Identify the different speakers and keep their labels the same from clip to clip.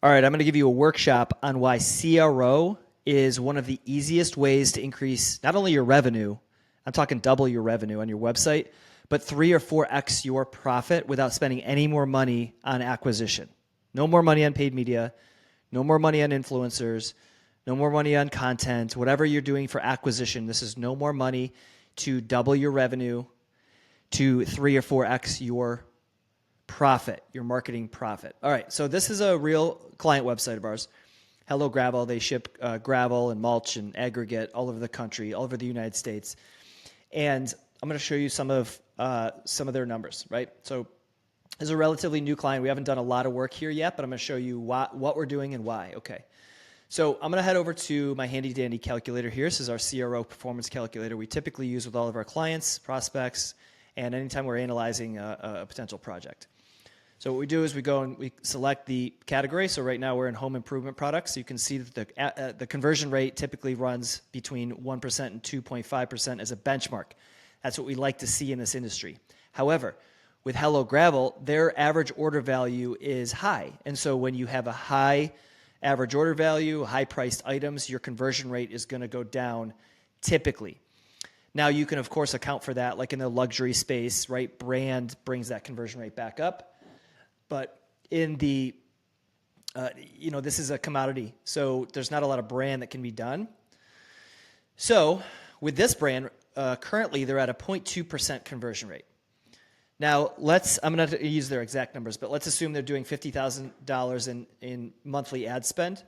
Speaker 1: All right, I'm going to give you a workshop on why CRO is one of the easiest ways to increase not only your revenue, I'm talking double your revenue on your website, but 3 or 4x your profit without spending any more money on acquisition. No more money on paid media, no more money on influencers, no more money on content, whatever you're doing for acquisition. This is no more money to double your revenue to 3 or 4x your profit, your marketing profit. All right, so this is a real client website of ours. Hello Gravel. They ship gravel and mulch and aggregate all over the country, all over the United States. And I'm going to show you some of their numbers, right? So this is a relatively new client. We haven't done a lot of work here yet, but I'm going to show you what we're doing and why. Okay. So I'm going to head over to my handy dandy calculator here. This is our CRO performance calculator we typically use with all of our clients, prospects, and anytime we're analyzing a potential project. So what we do is we go and we select the category. So right now we're in home improvement products. So you can see that the conversion rate typically runs between 1% and 2.5% as a benchmark. That's what we like to see in this industry. However, with Hello Gravel, their average order value is high. And so when you have a high average order value, high-priced items, your conversion rate is going to go down typically. Now, you can, of course, account for that, like in the luxury space, right? Brand brings that conversion rate back up. But in the, this is a commodity, so there's not a lot of brand that can be done. So with this brand, currently they're at a 0.2% conversion rate. Now, I'm going to use their exact numbers, but let's assume they're doing $50,000 in monthly ad spend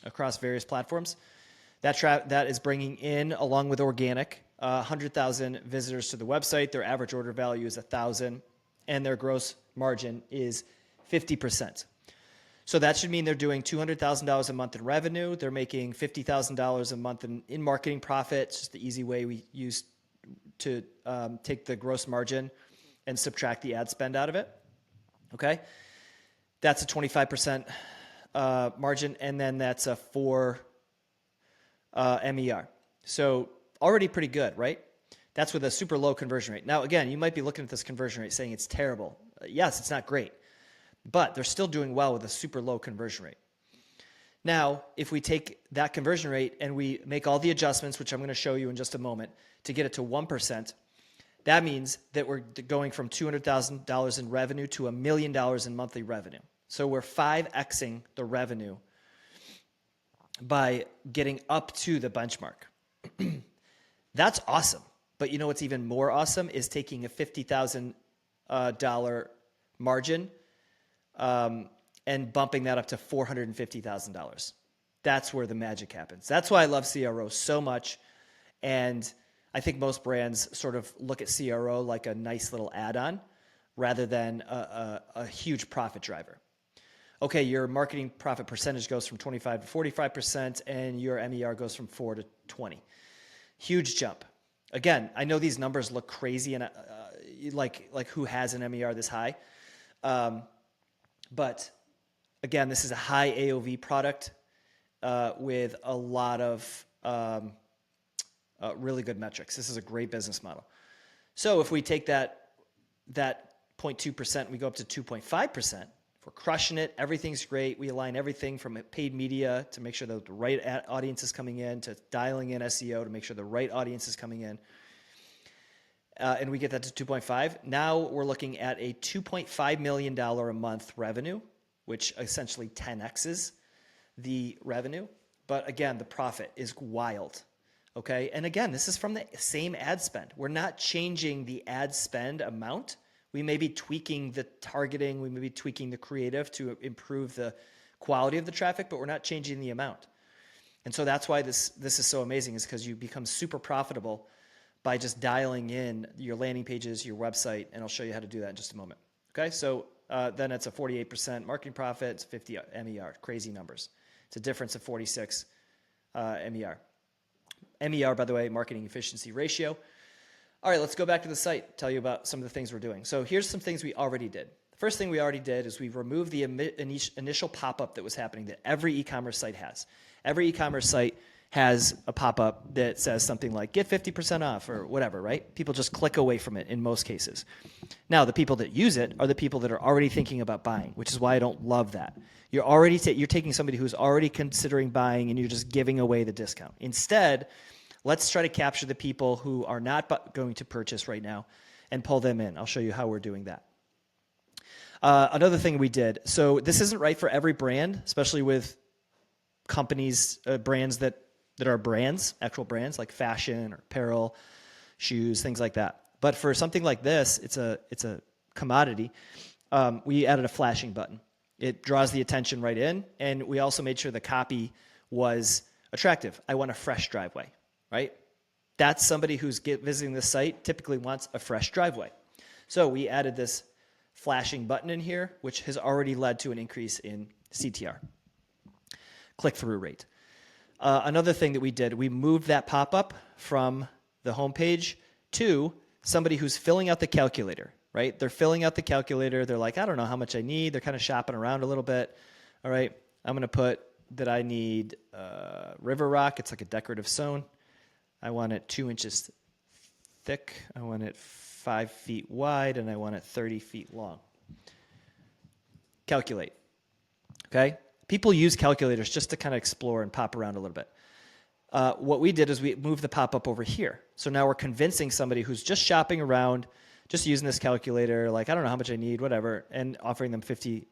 Speaker 1: across various platforms. That is bringing in, along with organic, 100,000 visitors to the website. Their average order value is 1,000, and their gross margin is 50%. So that should mean they're doing $200,000 a month in revenue. They're making $50,000 a month in marketing profit. It's just the easy way we use to take the gross margin and subtract the ad spend out of it. Okay? That's a 25% margin, and then that's a 4 MER. So already pretty good, right? That's with a super low conversion rate. Now, again, you might be looking at this conversion rate saying it's terrible. Yes, it's not great, but they're still doing well with a super low conversion rate. Now, if we take that conversion rate and we make all the adjustments, which I'm going to show you in just a moment, to get it to 1%, that means that we're going from $200,000 in revenue to $1 million in monthly revenue. So we're 5xing the revenue by getting up to the benchmark. That's awesome. But you know what's even more awesome is taking a $50,000 margin and bumping that up to $450,000. That's where the magic happens. That's why I love CRO so much. And I think most brands sort of look at CRO like a nice little add-on rather than a huge profit driver. Okay, your marketing profit percentage goes from 25 to 45%, and your MER goes from 4 to 20. Huge jump. Again, I know these numbers look crazy, and like who has an MER this high? But again, this is a high AOV product with a lot of really good metrics. This is a great business model. So if we take that 0.2%, we go up to 2.5%. We're crushing it. Everything's great. We align everything from paid media to make sure that the right audience is coming in, to dialing in SEO to make sure the right audience is coming in. And we get that to 2.5. Now we're looking at a $2.5 million a month revenue, which essentially 10x's the revenue. But again, the profit is wild. Okay. And again, this is from the same ad spend. We're not changing the ad spend amount. We may be tweaking the targeting, we may be tweaking the creative to improve the quality of the traffic, but we're not changing the amount. And so that's why this is so amazing, is because you become super profitable by just dialing in your landing pages, your website, and I'll show you how to do that in just a moment. Okay, so then it's a 48% marketing profit, it's 50 MER, crazy numbers. It's a difference of 46 MER. MER, by the way, marketing efficiency ratio. All right, let's go back to the site, tell you about some of the things we're doing. So here's some things we already did. The first thing we already did is we removed the initial pop-up that was happening that every e-commerce site has. Every e-commerce site has a pop-up that says something like get 50% off or whatever, right? People just click away from it in most cases. Now, the people that use it are the people that are already thinking about buying, which is why I don't love that. You're taking somebody who's already considering buying and you're just giving away the discount. Instead, let's try to capture the people who are not going to purchase right now and pull them in. I'll show you how we're doing that. Another thing we did, so this isn't right for every brand, especially with companies, brands that are brands, actual brands like fashion or apparel, shoes, things like that. But for something like this, it's a commodity. We added a flashing button. It draws the attention right in, and we also made sure the copy was attractive. I want a fresh driveway, right? That's somebody who's visiting this site typically wants a fresh driveway. So we added this flashing button in here, which has already led to an increase in CTR, click-through rate. Another thing that we did, we moved that pop-up from the homepage to somebody who's filling out the calculator, right? They're filling out the calculator. They're like, I don't know how much I need. They're kind of shopping around a little bit. All right, I'm going to put that I need river rock. It's like a decorative stone. I want it 2 inches thick. I want it 5 feet wide, and I want it 30 feet long. Calculate, okay? People use calculators just to kind of explore and pop around a little bit. What we did is we moved the pop-up over here. So now we're convincing somebody who's just shopping around, just using this calculator, like, I don't know how much I need, whatever, and offering them $50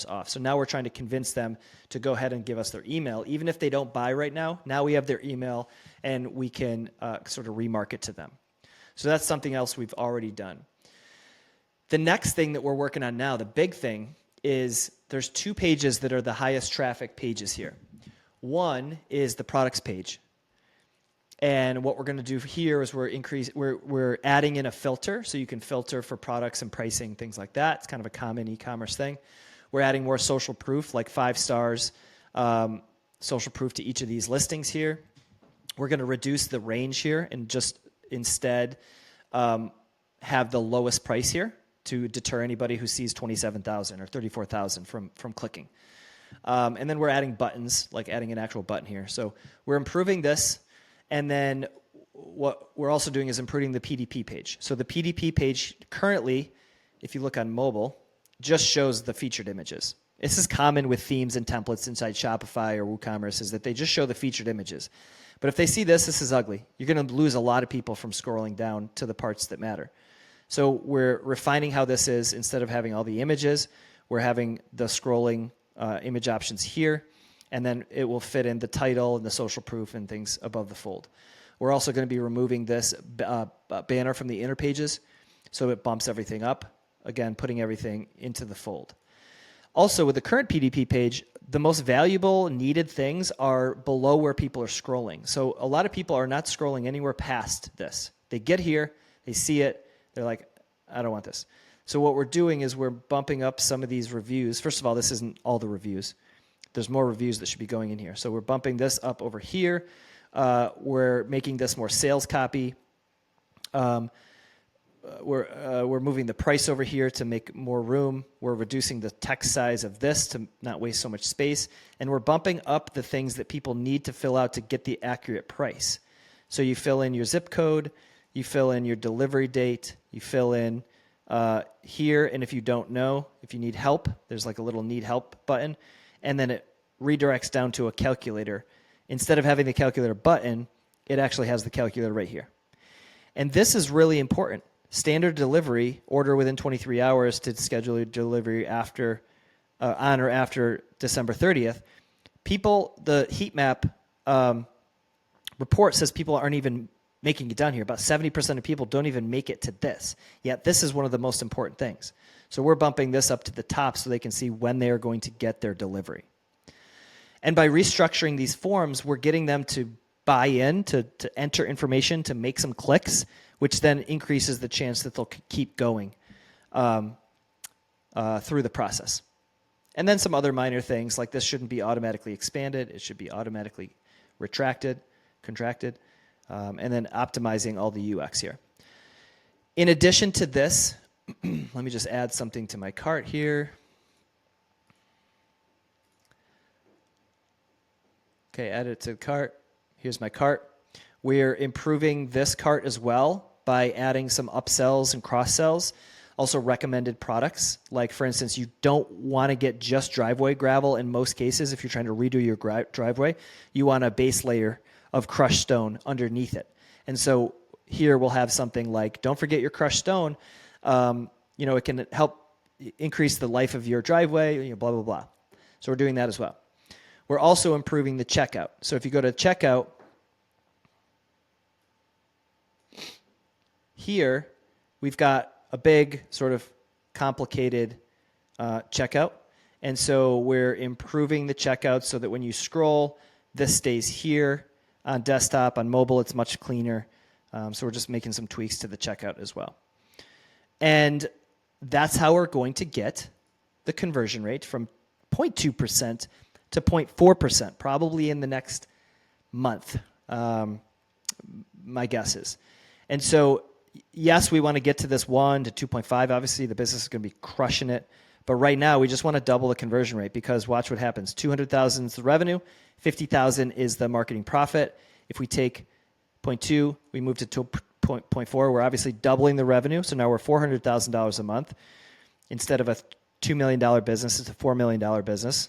Speaker 1: off. So now we're trying to convince them to go ahead and give us their email. Even if they don't buy right now, now we have their email, and we can sort of remarket to them. So that's something else we've already done. The next thing that we're working on now, the big thing, is there's 2 pages that are the highest traffic pages here. One is the products page. And what we're going to do here is we're adding in a filter, so you can filter for products and pricing, things like that. It's kind of a common e-commerce thing. We're adding more social proof, like 5 stars, social proof to each of these listings here. We're going to reduce the range here and just instead have the lowest price here to deter anybody who sees 27,000 or 34,000 from clicking. And then we're adding buttons, like adding an actual button here. So we're improving this. And then what we're also doing is improving the PDP page. So the PDP page currently, if you look on mobile, just shows the featured images. This is common with themes and templates inside Shopify or WooCommerce, is that they just show the featured images. But if they see this is ugly. You're going to lose a lot of people from scrolling down to the parts that matter. So we're refining how this is. Instead of having all the images, we're having the scrolling image options here, and then it will fit in the title and the social proof and things above the fold. We're also going to be removing this banner from the inner pages, so it bumps everything up, again, putting everything into the fold. Also, with the current PDP page, the most valuable needed things are below where people are scrolling. So a lot of people are not scrolling anywhere past this. They get here, they see it, they're like, I don't want this. So what we're doing is we're bumping up some of these reviews. First of all, this isn't all the reviews. There's more reviews that should be going in here. So we're bumping this up over here. We're making this more sales copy. We're moving the price over here to make more room. We're reducing the text size of this to not waste so much space. And we're bumping up the things that people need to fill out to get the accurate price. So you fill in your zip code, you fill in your delivery date, you fill in here, and if you don't know, if you need help, there's like a little need help button, and then it redirects down to a calculator. Instead of having the calculator button, it actually has the calculator right here. And this is really important. Standard delivery, order within 23 hours to schedule your delivery after, on or after December 30th. People, the heat map report says people aren't even making it down here. About 70% of people don't even make it to this. Yet this is one of the most important things. So we're bumping this up to the top so they can see when they are going to get their delivery. And by restructuring these forms, we're getting them to buy in, to enter information, to make some clicks, which then increases the chance that they'll keep going through the process. And then some other minor things, like this shouldn't be automatically expanded. It should be automatically contracted, and then optimizing all the UX here. In addition to this, let me just add something to my cart here. Okay, add it to the cart. Here's my cart. We're improving this cart as well by adding some upsells and cross sells. Also recommended products. Like for instance, you don't want to get just driveway gravel in most cases. If you're trying to redo your driveway, you want a base layer of crushed stone underneath it. And so here we'll have something like, don't forget your crushed stone. It can help increase the life of your driveway, blah, blah, blah. So we're doing that as well. We're also improving the checkout. So if you go to checkout, here we've got a big sort of complicated checkout. And so we're improving the checkout so that when you scroll, this stays here on desktop. On mobile, it's much cleaner. So we're just making some tweaks to the checkout as well. And that's how we're going to get the conversion rate from 0.2% to 0.4%, probably in the next month, my guess is. And so, yes, we want to get to this 1 to 2.5. Obviously, the business is going to be crushing it. But right now, we just want to double the conversion rate because watch what happens. 200,000 is the revenue. 50,000 is the marketing profit. If we take 0.2, we move to 0.4. We're obviously doubling the revenue. So now we're $400,000 a month. Instead of a $2 million business, it's a $4 million business.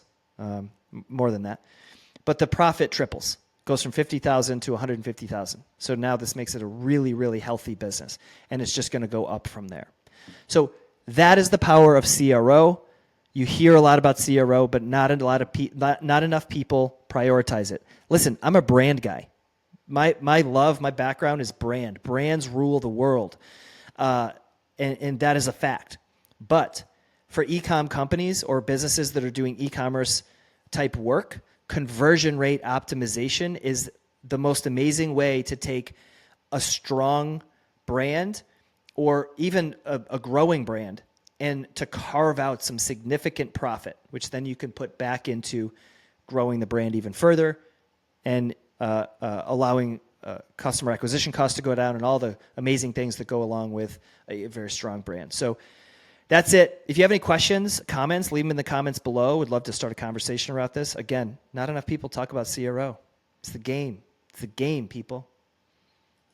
Speaker 1: More than that. But the profit triples. Goes from 50,000 to 150,000. So now this makes it a really, really healthy business. And it's just going to go up from there. So that is the power of CRO. You hear a lot about CRO, but not enough people prioritize it. Listen, I'm a brand guy. My background is brand. Brands rule the world. And that is a fact. But for e-com companies or businesses that are doing e-commerce type work, conversion rate optimization is the most amazing way to take a strong brand or even a growing brand and to carve out some significant profit, which then you can put back into growing the brand even further and allowing customer acquisition costs to go down and all the amazing things that go along with a very strong brand. So that's it. If you have any questions, comments, leave them in the comments below. Would love to start a conversation about this. Again, not enough people talk about CRO. It's the game. It's the game, people.